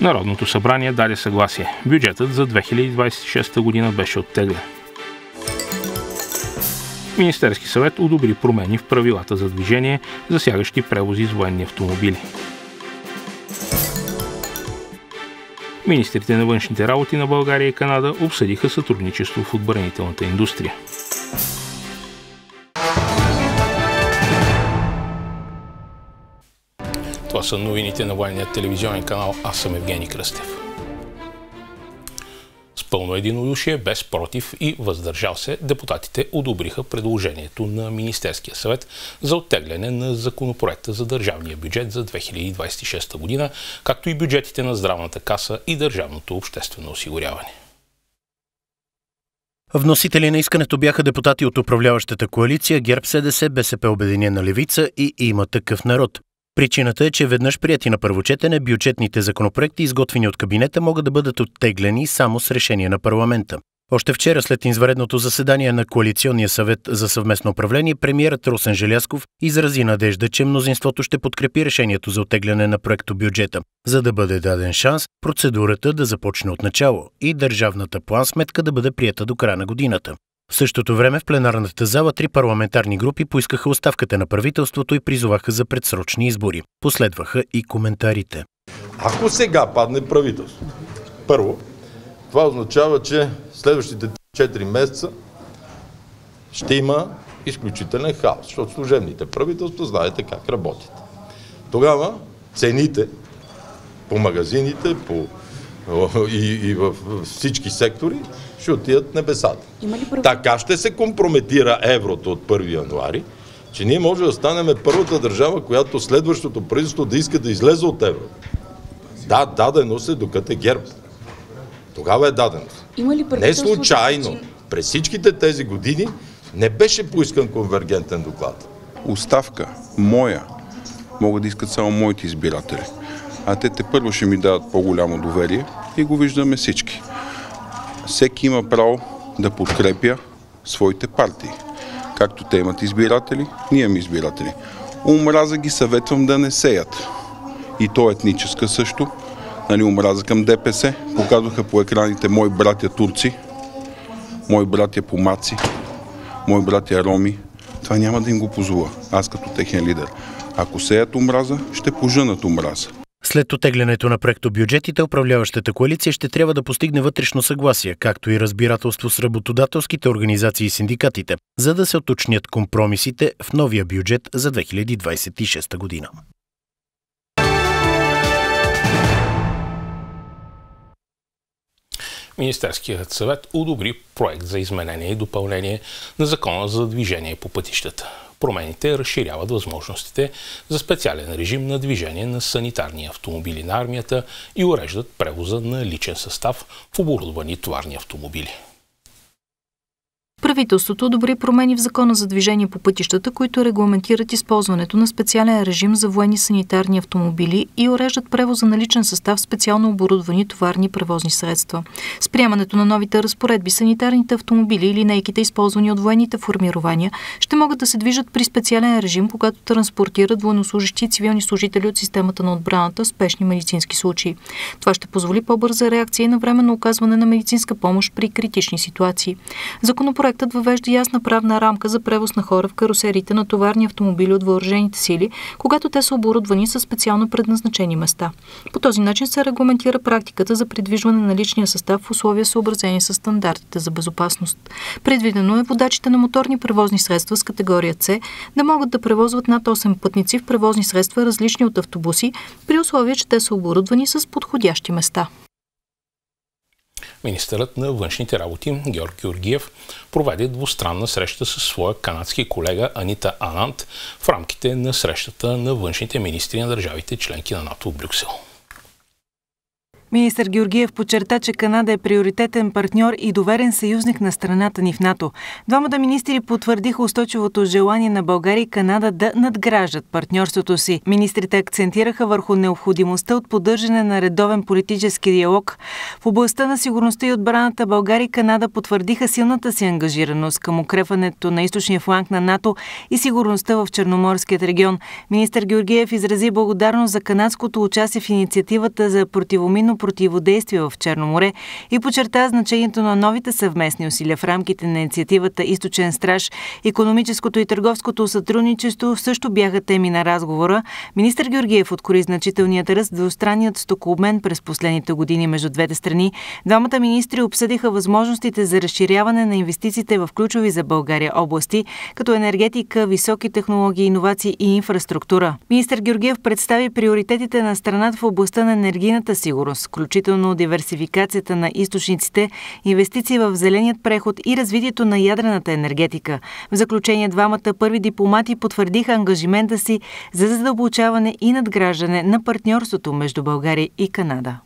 Народното събрание даде съгласие. Бюджетът за 2026 година беше оттеглен. Министерски съвет одобри промени в правилата за движение, засягащи превози с военни автомобили. Министрите на външните работи на България и Канада обсъдиха сътрудничество в отбранителната индустрия. Това са новините на военния телевизионен канал. Аз съм Евгений Кръстев. С пълно единодушие, без против и въздържал се, депутатите одобриха предложението на Министерския съвет за оттегляне на законопроекта за държавния бюджет за 2026 година, както и бюджетите на Здравната каса и Държавното обществено осигуряване. Вносители на искането бяха депутати от управляващата коалиция ГЕРБ-СДС, БСП Обединена левица и Има такъв народ. Причината е, че веднъж прияти на първо четене, бюджетните законопроекти, изготвени от кабинета, могат да бъдат оттеглени само с решение на парламента. Още вчера, след извънредното заседание на Коалиционния съвет за съвместно управление, премиерът Росен Желязков изрази надежда, че мнозинството ще подкрепи решението за оттегляне на проектобюджета, за да бъде даден шанс процедурата да започне от начало и държавната план-сметка да бъде приета до края на годината. В същото време в пленарната зала 3 парламентарни групи поискаха оставката на правителството и призоваха за предсрочни избори. Последваха и коментарите. Ако сега падне правителството, първо, това означава, че следващите 4 месеца ще има изключителен хаос, защото служебните правителства знаете как работят. Тогава цените по магазините и във всички сектори ще отидат небесата. Така ще се компрометира еврото от 1 януари, че ние може да станем първата държава, която следващото правителство да иска да излезе от еврото. Да, дадено се, докато е ГЕРБ. Тогава е дадено. Не случайно, през всичките тези години не беше поискан конвергентен доклад. Оставка моя могат да искат само моите избиратели. А те първо ще ми дадат по-голямо доверие и го виждаме всички. Всеки има право да подкрепя своите партии. Както те имат избиратели, ние имаме избиратели. Омраза ги съветвам да не сеят. И то етническа също. Омраза към ДПС. Показваха по екраните мои братя турци, мои братя помаци, мои братя роми. Това няма да им го позволя. Аз като техен лидер. Ако сеят омраза, ще пожънат омраза. След оттеглянето на проектобюджетите, управляващата коалиция ще трябва да постигне вътрешно съгласие, както и разбирателство с работодателските организации и синдикатите, за да се уточнят компромисите в новия бюджет за 2026 година. Министерският съвет одобри проект за изменение и допълнение на Закона за движение по пътищата. Промените разширяват възможностите за специален режим на движение на санитарни автомобили на армията и уреждат превоза на личен състав в оборудвани товарни автомобили. Правителството одобри промени в Закона за движение по пътищата, които регламентират използването на специален режим за военни санитарни автомобили и уреждат превоза на личен състав в специално оборудвани товарни превозни средства. С приемането на новите разпоредби, санитарните автомобили и линейките, използвани от военните формирования, ще могат да се движат при специален режим, когато транспортират военнослужещи и цивилни служители от системата на отбраната в спешни медицински случаи. Това ще позволи по-бърза реакция и навременно оказване на медицинска помощ при критични ситуации. Законопроектът въвежда ясна правна рамка за превоз на хора в карусерите на товарни автомобили от въоръжените сили, когато те са оборудвани със специално предназначени места. По този начин се регламентира практиката за придвижване на личния състав в условия съобразени с стандартите за безопасност. Предвидено е водачите на моторни превозни средства с категория С да могат да превозват над 8 пътници в превозни средства, различни от автобуси, при условие, че те са оборудвани с подходящи места. Министърът на външните работи Георг Георгиев проведе двустранна среща със своя канадски колега Анита Анант в рамките на срещата на външните министри на държавите членки на НАТО в Брюксел. Министър Георгиев подчерта, че Канада е приоритетен партньор и доверен съюзник на страната ни в НАТО. Двамата министри потвърдиха устойчивото желание на България и Канада да надграждат партньорството си. Министрите акцентираха върху необходимостта от поддържане на редовен политически диалог. В областта на сигурността и отбраната България и Канада потвърдиха силната си ангажираност към укрепването на източния фланг на НАТО и сигурността в Черноморският регион. Министър Георгиев изрази благодарност за канадското участие в инициативата за противодействие в Черно море и подчерта значението на новите съвместни усилия в рамките на инициативата Източен страж. Икономическото и търговското сътрудничество също бяха теми на разговора. Министър Георгиев открои значителният ръст в двустранният стокообмен през последните години между двете страни. Двамата министри обсъдиха възможностите за разширяване на инвестициите в ключови за България области, като енергетика, високи технологии, иновации и инфраструктура. Министър Георгиев представи приоритетите на страната в областта на енергийната сигурност, включително диверсификацията на източниците, инвестиции в зеленият преход и развитието на ядрената енергетика. В заключение, двамата първи дипломати потвърдиха ангажимента си за задълбочаване и надграждане на партньорството между България и Канада.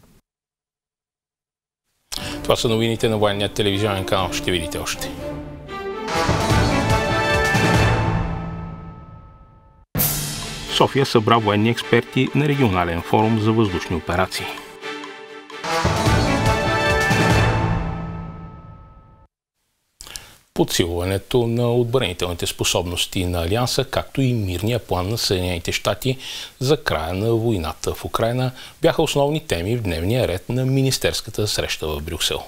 Това са новините на военния телевизионен канал. Ще видите още. София събра военни експерти на регионален форум за въздушни операции. Подсилването на отбранителните способности на Алианса, както и мирния план на Съединените щати за края на войната в Украйна, бяха основни теми в дневния ред на министерската среща в Брюксел.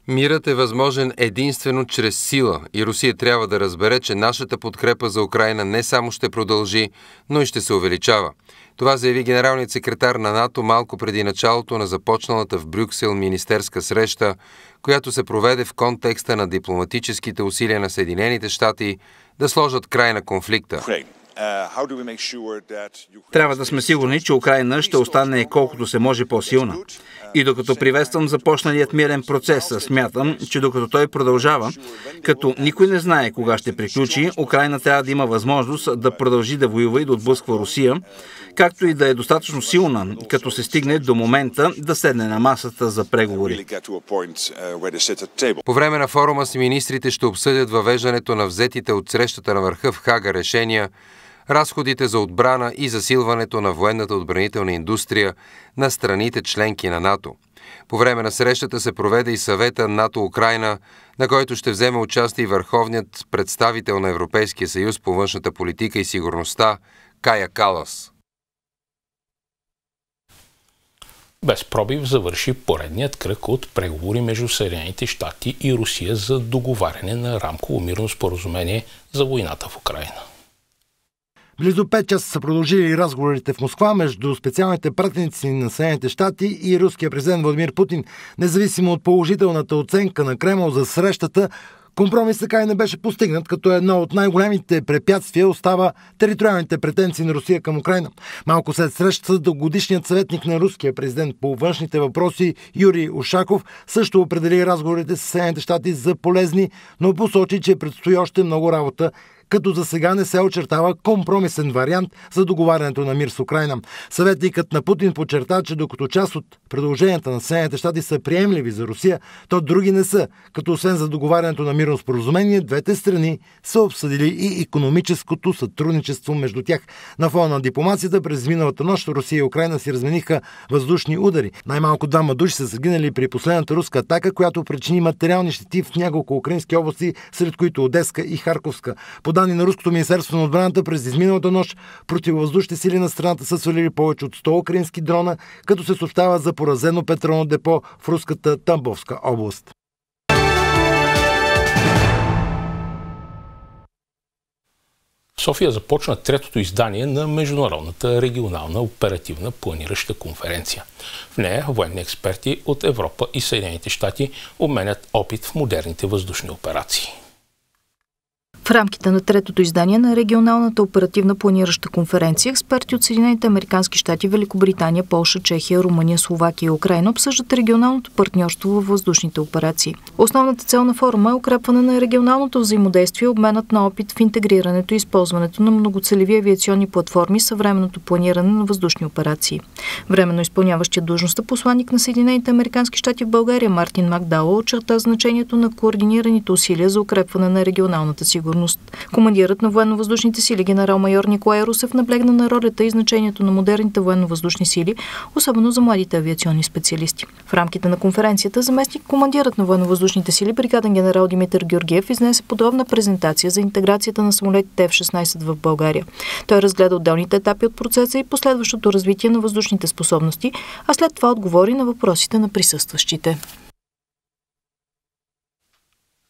Мирът е възможен единствено чрез сила и Русия трябва да разбере, че нашата подкрепа за Украйна не само ще продължи, но и ще се увеличава. Това заяви генералният секретар на НАТО малко преди началото на започналата в Брюксел министерска среща, която се проведе в контекста на дипломатическите усилия на Съединените щати да сложат край на конфликта. Трябва да сме сигурни, че Украйна ще остане колкото се може по-силна. И докато приветствам започналият мирен процес, смятам, че докато той продължава, като никой не знае кога ще приключи, Украйна трябва да има възможност да продължи да воюва и да отблъсква Русия, както и да е достатъчно силна, като се стигне до момента да седне на масата за преговори. По време на форума си министрите ще обсъдят въвеждането на взетите от срещата на върха в Хага решения, разходите за отбрана и засилването на военната отбранителна индустрия на страните членки на НАТО. По време на срещата се проведе и съвета НАТО-Украйна, на който ще вземе участие и върховният представител на Европейския съюз по външната политика и сигурността Кая Калас. Без пробив завърши поредният кръг от преговори между Съединените щати и Русия за договаряне на рамково мирно споразумение за войната в Украйна. Близо 5 часа са продължили разговорите в Москва между специалните пратеници на Съединените щати и руския президент Владимир Путин. Независимо от положителната оценка на Кремъл за срещата, компромис така и не беше постигнат, като едно от най-големите препятствия остава териториалните претенции на Русия към Украйна. Малко след срещата годишният съветник на руския президент по външните въпроси Юрий Ушаков също определи разговорите с Съединените щати за полезни, но посочи, че предстои още много работа, като за сега не се очертава компромисен вариант за договарянето на мир с Украйна. Съветникът на Путин подчерта, че докато част от предложенията на Съединените щати са приемливи за Русия, то други не са, като освен за договарянето на мирно споразумение, двете страни са обсъдили и икономическото сътрудничество между тях. На фона на дипломацията през миналата нощ Русия и Украйна си размениха въздушни удари. Най-малко 2 души са загинали при последната руска атака, която причини материални щети в няколко украински области, сред които Одеска и Харковска. По данни на Руското министерство на отбраната, през изминалата нощ противовъздушните сили на страната са свалили повече от 100 украински дрона, като се съобщава за поразено петролно депо в руската Тамбовска област. В София започна третото издание на Международната регионална оперативна планираща конференция. В нея военни експерти от Европа и Съединените щати обменят опит в модерните въздушни операции. В рамките на третото издание на регионалната оперативна планираща конференция, експерти от Съединените американски щати, Великобритания, Полша, Чехия, Румъния, Словакия и Украйна обсъждат регионалното партньорство във въздушните операции. Основната цел на форума е укрепване на регионалното взаимодействие, обменът на опит в интегрирането и използването на многоцелеви авиационни платформи, съвременното планиране на въздушни операции. Временно изпълняващия длъжността посланник на Съединените американски щати в България Мартин Макдауъл очерта значението на координираните усилия за укрепване на регионалната сигурност. Командирът на военно-въздушните сили генерал-майор Николай Русев наблегна на ролята и значението на модерните военно-въздушни сили, особено за младите авиационни специалисти. В рамките на конференцията заместник командирът на военно-въздушните сили бригаден генерал Димитър Георгиев изнесе подробна презентация за интеграцията на самолетите F-16 в България. Той разгледа отделните етапи от процеса и последващото развитие на въздушните способности, а след това отговори на въпросите на присъстващите.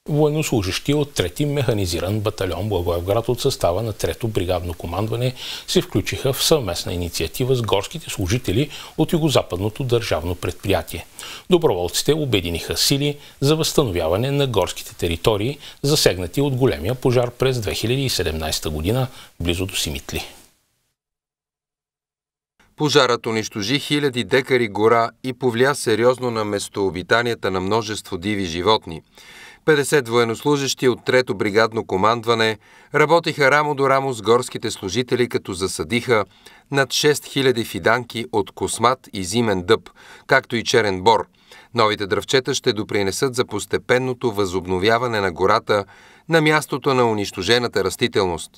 Военнослужащи от 3-ти механизиран батальон Благоевград от състава на 3-то бригадно командване се включиха в съвместна инициатива с горските служители от Югозападното държавно предприятие. Доброволците обединиха сили за възстановяване на горските територии, засегнати от големия пожар през 2017 година близо до Симитли. Пожарът унищожи хиляди декари гора и повлия сериозно на местообитанията на множество диви животни. 50 военнослужащи от 3-то бригадно командване работиха рамо до рамо с горските служители, като засадиха над 6000 фиданки от космат и зимен дъб, както и черен бор. Новите дръвчета ще допринесат за постепенното възобновяване на гората на мястото на унищожената растителност.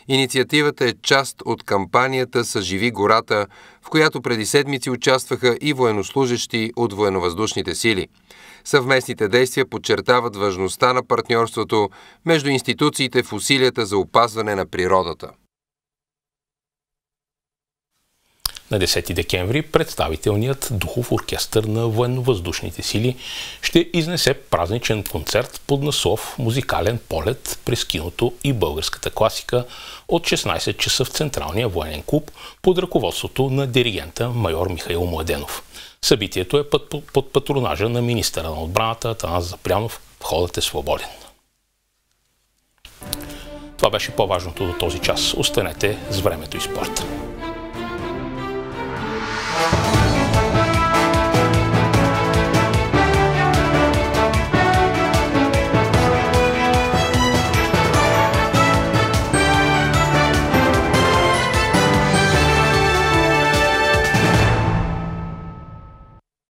Инициативата е част от кампанията "Съживи гората", в която преди седмици участваха и военнослужащи от военновъздушните сили. Съвместните действия подчертават важността на партньорството между институциите в усилията за опазване на природата. На 10 декември представителният духов оркестър на военновъздушните сили ще изнесе празничен концерт под наслов "Музикален полет през киното и българската класика" от 16 часа в Централния военен клуб под ръководството на диригента майор Михаил Младенов. Събитието е под патронажа на министъра на отбраната Атанас Запрянов. Входът е свободен. Това беше по-важното до този час. Останете с Времето и спорта.